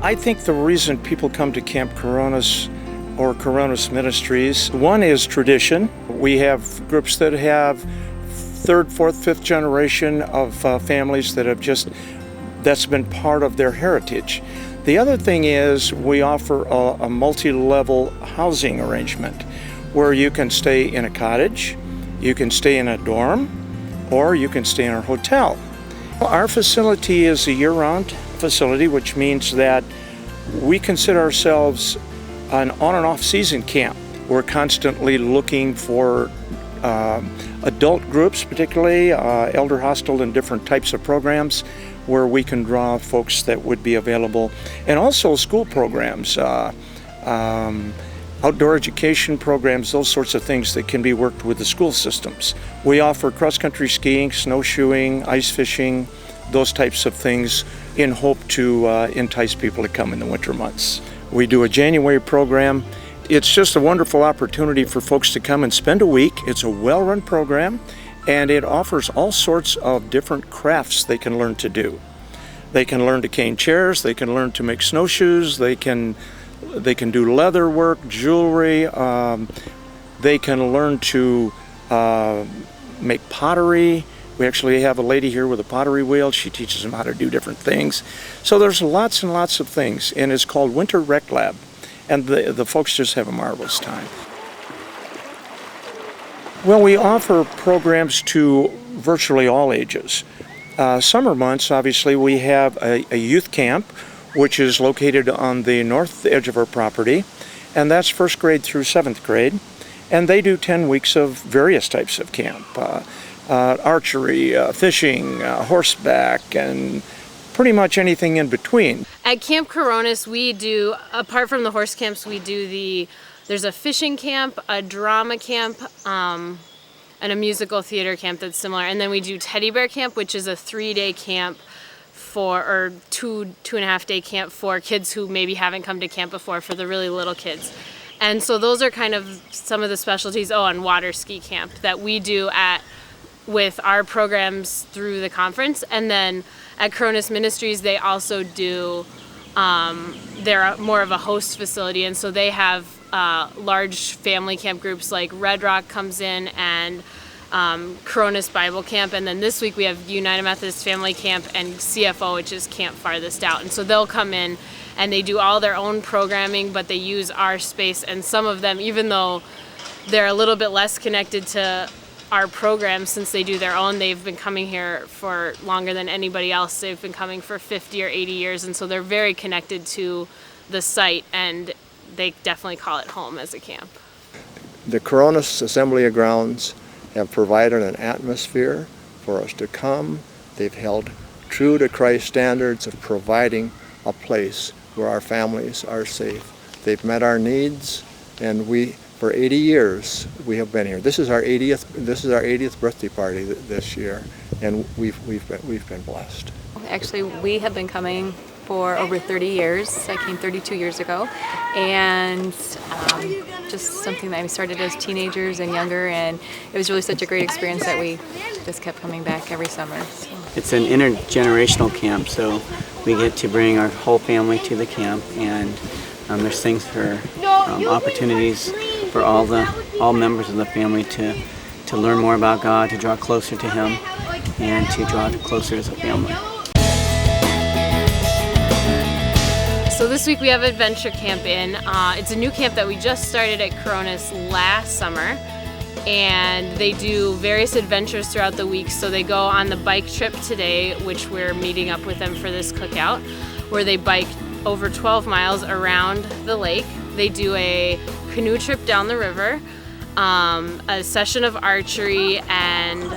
I think the reason people come to Camp Koronis or Koronis Ministries, one is tradition. We have groups that have third, fourth, fifth generation of families that have that's been part of their heritage. The other thing is we offer a multi-level housing arrangement where you can stay in a cottage, you can stay in a dorm, or you can stay in a hotel. Our facility is a year-round facility, which means that we consider ourselves an on and off season camp. We're constantly looking for adult groups, particularly elder hostel and different types of programs where we can draw folks that would be available, and also school programs, outdoor education programs, those sorts of things that can be worked with the school systems. We offer cross-country skiing, snowshoeing, ice fishing, those types of things in hope to entice people to come in the winter months. We do a January program. It's just a wonderful opportunity for folks to come and spend a week. It's a well-run program, and it offers all sorts of different crafts they can learn to do. They can learn to cane chairs, they can learn to make snowshoes, they can do leather work, jewelry, they can learn to make pottery. We actually have a lady here with a pottery wheel. She teaches them how to do different things. So there's lots and lots of things, and it's called Winter Rec Lab, and the folks just have a marvelous time. Well, we offer programs to virtually all ages. Summer months, obviously, we have a youth camp, which is located on the north edge of our property, and that's first grade through seventh grade. And they do 10 weeks of various types of camp, archery, fishing, horseback, and pretty much anything in between. At Camp Koronis, we do, apart from the horse camps, there's a fishing camp, a drama camp, and a musical theater camp that's similar. And then we do teddy bear camp, which is a 3-day camp or two and a half day camp for kids who maybe haven't come to camp before, for the really little kids. And so those are kind of some of the specialties. And water ski camp that we do with our programs through the conference. And then at Koronis Ministries, they also do, they're more of a host facility, and so they have large family camp groups, like Red Rock comes in, and Koronis Bible Camp, and then this week we have United Methodist Family Camp and CFO, which is Camp Farthest Out. And so they'll come in and they do all their own programming, but they use our space, and some of them, even though they're a little bit less connected to our program since they do their own, they've been coming here for longer than anybody else. They've been coming for 50 or 80 years, and so they're very connected to the site, and they definitely call it home as a camp. The Koronis Assembly of Grounds have provided an atmosphere for us to come. They've held true to Christ's standards of providing a place where our families are safe. They've met our needs, and for 80 years we have been here. This is our 80th birthday party this year, and we've been blessed. Actually, we have been coming for over 30 years. I came 32 years ago, and just something that we started as teenagers and younger, and it was really such a great experience that we just kept coming back every summer. So. It's an intergenerational camp, so we get to bring our whole family to the camp, and there's things for opportunities for all members of the family to learn more about God, to draw closer to Him, and to draw closer as a family. So this week we have Adventure Camp in. It's a new camp that we just started at Koronis last summer, and they do various adventures throughout the week. So they go on the bike trip today, which we're meeting up with them for this cookout, where they bike over 12 miles around the lake. They do a canoe trip down the river, a session of archery, and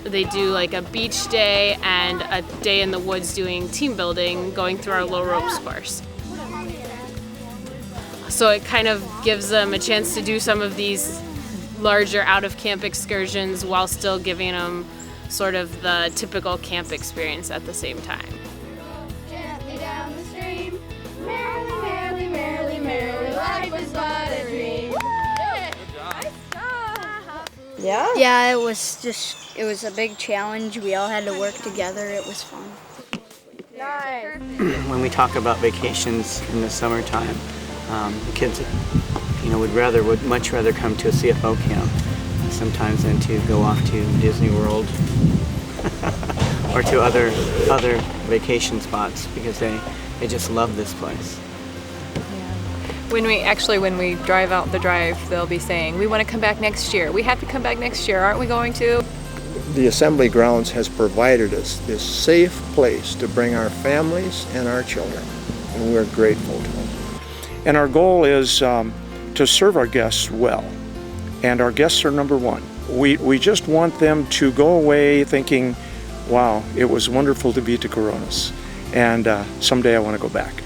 they do like a beach day and a day in the woods doing team building, going through our low ropes course. So it kind of gives them a chance to do some of these larger out-of-camp excursions while still giving them sort of the typical camp experience at the same time. Gently down the stream, merrily, merrily, merrily, merrily, life was but a dream. Yeah, it was a big challenge. We all had to work together. It was fun. When we talk about vacations in the summertime, the kids, would much rather come to a CFO camp sometimes than to go off to Disney World or to other vacation spots because they just love this place. When we drive out the drive, they'll be saying, "We want to come back next year. We have to come back next year. Aren't we going to?" The assembly grounds has provided us this safe place to bring our families and our children, and we're grateful to them. And our goal is to serve our guests well, and our guests are number one. We just want them to go away thinking, wow, it was wonderful to be to Koronis, and someday I want to go back.